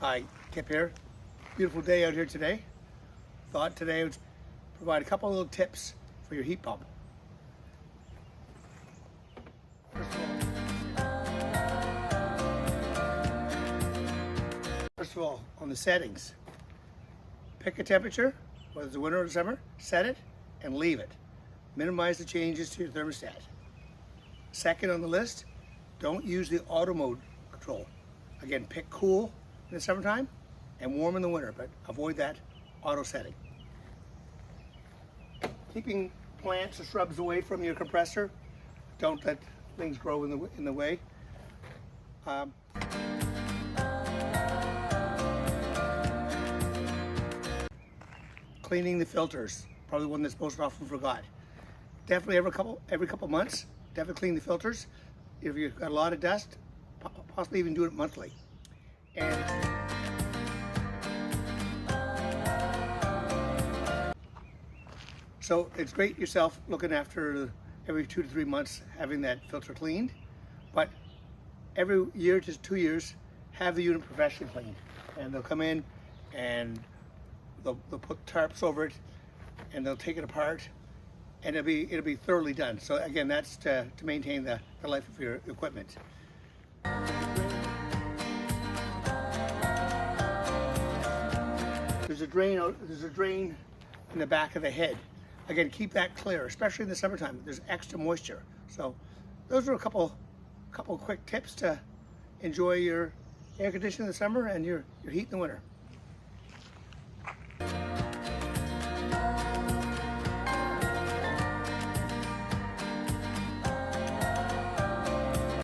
Hi, Kip here. Beautiful day out here today. Thought today I would provide a couple of little tips for your heat pump. First of all, on the settings, pick a temperature, whether it's the winter or the summer, set it and leave it. Minimize the changes to your thermostat. Second on the list, don't use the auto mode control. Again, pick cool in the summertime and warm in the winter, but avoid that auto setting. Keeping plants or shrubs away from your compressor. Don't let things grow in the way. Cleaning the filters, probably one that's most often forgot. Definitely every couple months, definitely clean the filters. If you've got a lot of dust, possibly even do it monthly. And so it's great yourself looking after every 2 to 3 months having that filter cleaned, but every year to 2 years have the unit professionally cleaned, and they'll come in and they'll put tarps over it and they'll take it apart and it'll be thoroughly done. So again, that's to maintain the life of your equipment. There's a drain in the back of the head. Again, keep that clear, especially in the summertime. There's extra moisture. So those are a couple quick tips to enjoy your air conditioning in the summer and your heat in the winter.